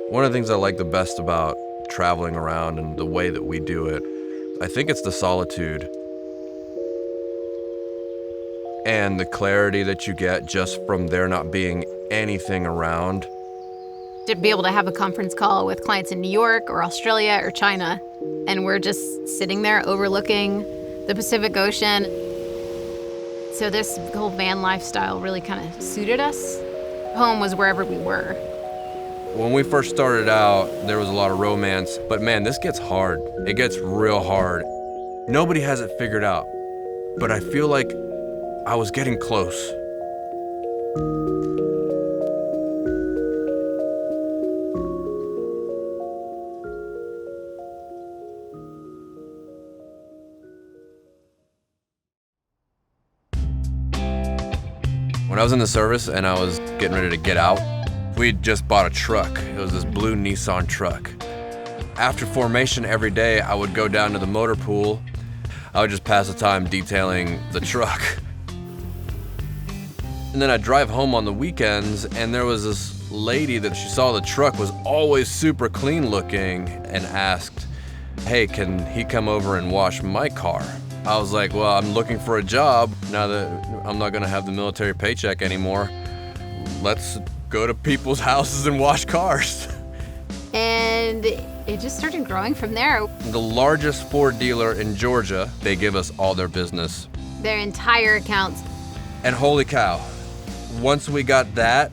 One of the things I like the best about traveling around and the way that we do it, I think it's the solitude and the clarity that you get just from there not being anything around. To be able to have a conference call with clients in New York or Australia or China, and we're just sitting there overlooking the Pacific Ocean. So this whole van lifestyle really kind of suited us. Home was wherever we were. When we first started out, there was a lot of romance, but man, this gets hard. It gets real hard. Nobody has it figured out, but I feel like I was getting close. When I was in the service and I was getting ready to get out, we'd just bought a truck. It was this blue Nissan truck. After formation every day, I would go down to the motor pool. I would just pass the time detailing the truck. And then I'd drive home on the weekends, and there was this lady that she saw the truck was always super clean looking and asked, "Hey, can he come over and wash my car?" I was like, well, I'm looking for a job now that I'm not gonna have the military paycheck anymore. Let's go to people's houses and wash cars. And it just started growing from there. The largest Ford dealer in Georgia, they give us all their business. Their entire accounts. And holy cow, once we got that,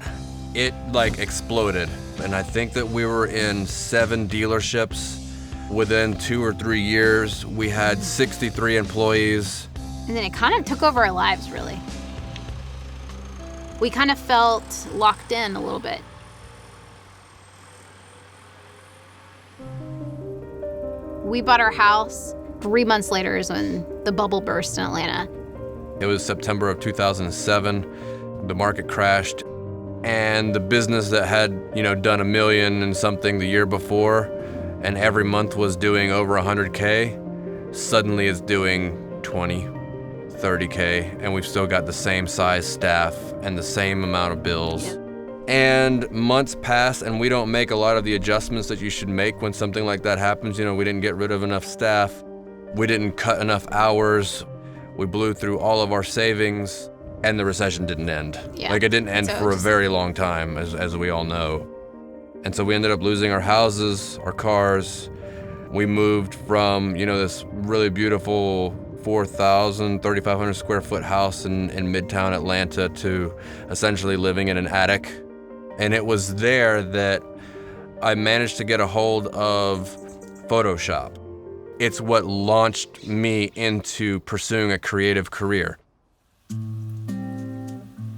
it like exploded. And I think that we were in 7 dealerships. Within 2 or 3 years, we had 63 employees. And then it kind of took over our lives, really. We kind of felt locked in a little bit. We bought our house. 3 months later is when the bubble burst in Atlanta. It was September of 2007. The market crashed, and the business that had, done $1 million and something the year before, and every month was doing over 100K, suddenly is doing 20, 30K, and we've still got the same size staff and the same amount of bills. Yeah. And months pass, and we don't make a lot of the adjustments that you should make when something like that happens. We didn't get rid of enough staff. We didn't cut enough hours. We blew through all of our savings, and the recession didn't end. Yeah. It didn't end for a very long time, as we all know. And so we ended up losing our houses, our cars. We moved from, this really beautiful 3,500 square foot house in Midtown Atlanta to essentially living in an attic. And it was there that I managed to get a hold of Photoshop. It's what launched me into pursuing a creative career.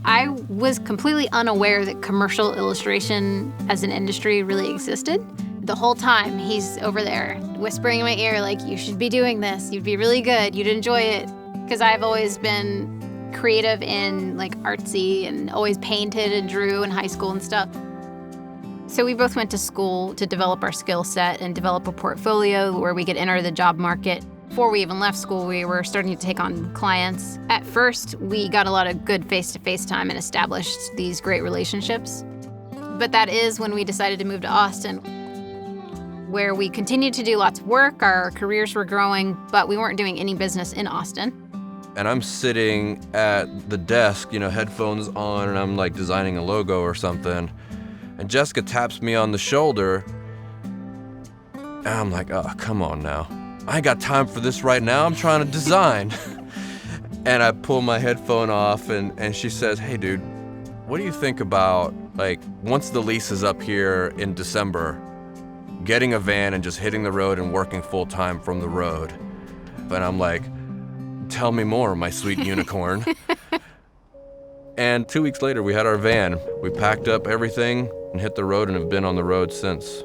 I was completely unaware that commercial illustration as an industry really existed. The whole time he's over there whispering in my ear, like, you should be doing this. You'd be really good. You'd enjoy it. Because I've always been creative in like artsy and always painted and drew in high school and stuff. So we both went to school to develop our skill set and develop a portfolio where we could enter the job market. Before we even left school, we were starting to take on clients. At first, we got a lot of good face-to-face time and established these great relationships. But that is when we decided to move to Austin, where we continued to do lots of work. Our careers were growing, but we weren't doing any business in Austin. And I'm sitting at the desk, headphones on, and I'm like designing a logo or something. And Jessica taps me on the shoulder. And I'm like, oh, come on now. I ain't got time for this right now. I'm trying to design. And I pull my headphone off, and she says, hey, dude, what do you think about, once the lease is up here in December, getting a van and just hitting the road and working full time from the road? And I'm like, tell me more, my sweet unicorn. And 2 weeks later, we had our van. We packed up everything and hit the road and have been on the road since.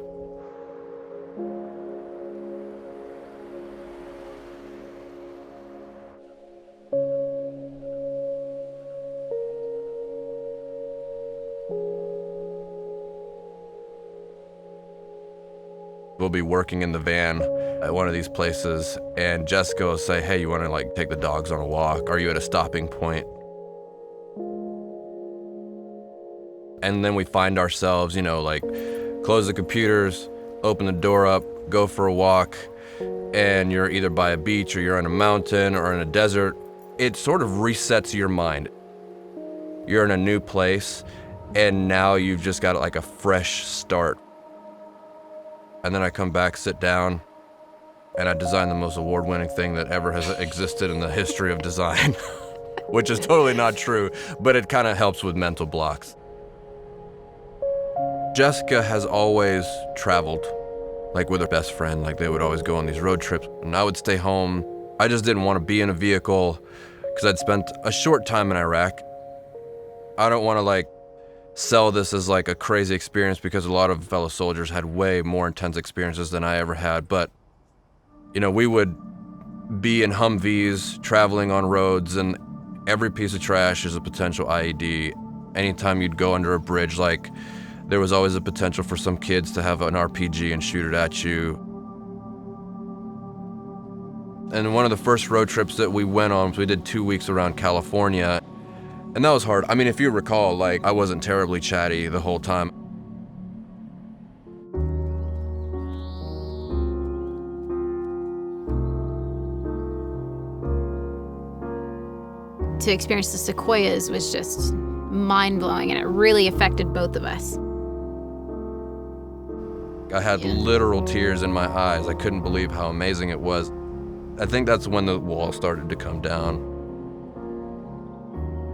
We'll be working in the van at one of these places, and Jessica will say, hey, you want to take the dogs on a walk? Are you at a stopping point? And then we find ourselves, close the computers, open the door up, go for a walk, and you're either by a beach or you're on a mountain or in a desert. It sort of resets your mind. You're in a new place, and now you've just got like a fresh start. And then I come back, sit down, and I design the most award-winning thing that ever has existed in the history of design, which is totally not true, but it kind of helps with mental blocks. Jessica has always traveled, like with her best friend. Like they would always go on these road trips, and I would stay home. I just didn't want to be in a vehicle because I'd spent a short time in Iraq. I don't want to like sell this as like a crazy experience because a lot of fellow soldiers had way more intense experiences than I ever had. But, you know, we would be in Humvees traveling on roads, and every piece of trash is a potential IED. Anytime you'd go under a bridge, like there was always a potential for some kids to have an RPG and shoot it at you. And one of the first road trips that we went on, we did 2 weeks around California. And that was hard. I mean, if you recall, like, I wasn't terribly chatty the whole time. To experience the sequoias was just mind-blowing, and it really affected both of us. I had literal tears in my eyes. I couldn't believe how amazing it was. I think that's when the wall started to come down.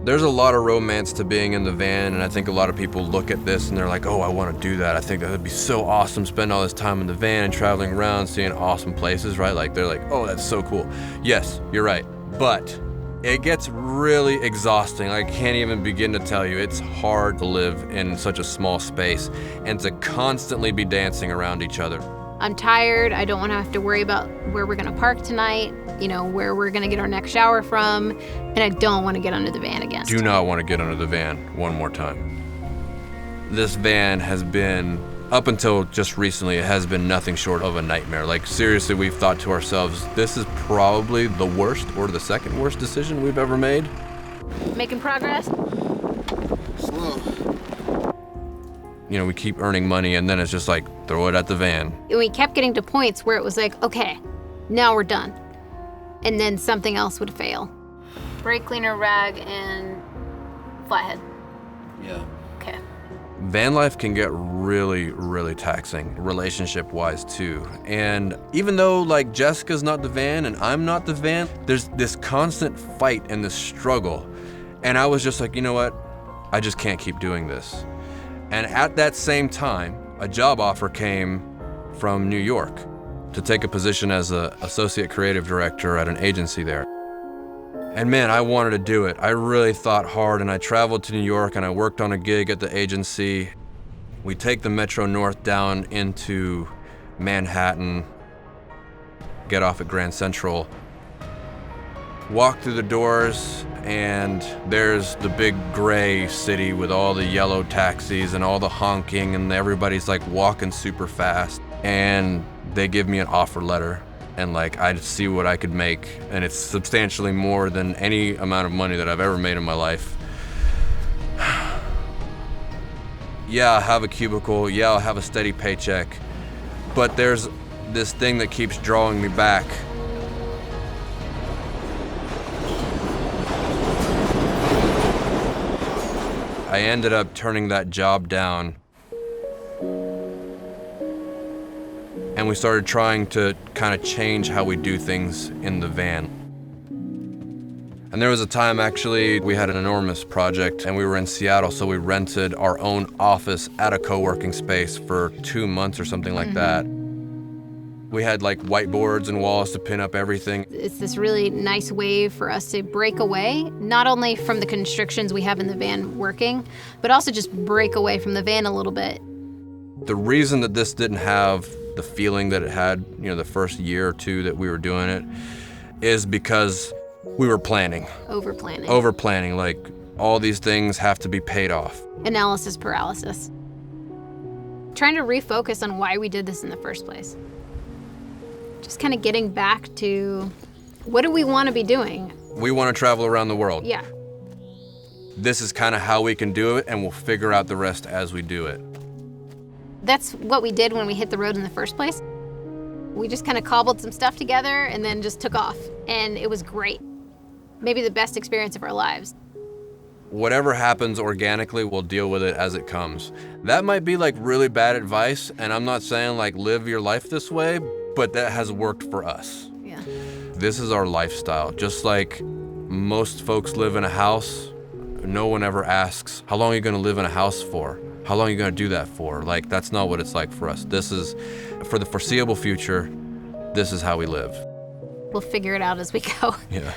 There's a lot of romance to being in the van, and I think a lot of people look at this and they're like, oh, I want to do that. I think that would be so awesome, spend all this time in the van and traveling around, seeing awesome places, right? Like, they're like, oh, that's so cool. Yes, you're right. But it gets really exhausting. I can't even begin to tell you. It's hard to live in such a small space and to constantly be dancing around each other. I'm tired. I don't want to have to worry about where we're going to park tonight, you know, where we're going to get our next shower from, and I don't want to get under the van again. Do not want to get under the van one more time. This van has been, up until just recently, it has been nothing short of a nightmare. Like, seriously, we've thought to ourselves, this is probably the worst or the second worst decision we've ever made. Making progress? Slow. You know, we keep earning money, and then it's just like, throw it at the van. And we kept getting to points where it was like, okay, now we're done. And then something else would fail. Brake cleaner, rag, and flathead. Yeah. Okay. Van life can get really, really taxing, relationship-wise too. And even though like Jessica's not the van and I'm not the van, there's this constant fight and this struggle. And I was just like, you know what? I just can't keep doing this. And at that same time, a job offer came from New York to take a position as an associate creative director at an agency there. And man, I wanted to do it. I really thought hard, and I traveled to New York and I worked on a gig at the agency. We take the Metro North down into Manhattan, get off at Grand Central, walk through the doors, and there's the big gray city with all the yellow taxis and all the honking, and everybody's like walking super fast. And they give me an offer letter, and like I see what I could make, and it's substantially more than any amount of money that I've ever made in my life. Yeah, I'll have a cubicle, yeah, I'll have a steady paycheck, but there's this thing that keeps drawing me back. I ended up turning that job down, and we started trying to kind of change how we do things in the van. And there was a time, actually, we had an enormous project, and we were in Seattle, so we rented our own office at a co-working space for 2 months or something like that. We had like whiteboards and walls to pin up everything. It's this really nice way for us to break away, not only from the constrictions we have in the van working, but also just break away from the van a little bit. The reason that this didn't have the feeling that it had, you know, the first year or two that we were doing it, is because we were planning. Over planning. Like, all these things have to be paid off. Analysis paralysis. Trying to refocus on why we did this in the first place. Just kind of getting back to, what do we want to be doing? We want to travel around the world. Yeah. This is kind of how we can do it, and we'll figure out the rest as we do it. That's what we did when we hit the road in the first place. We just kind of cobbled some stuff together and then just took off. And it was great. Maybe the best experience of our lives. Whatever happens organically, we'll deal with it as it comes. That might be like really bad advice, and I'm not saying like live your life this way, but that has worked for us. Yeah. This is our lifestyle. Just like most folks live in a house, no one ever asks, how long are you gonna live in a house for? How long are you gonna do that for? Like, that's not what it's like for us. This is, for the foreseeable future, this is how we live. We'll figure it out as we go. Yeah.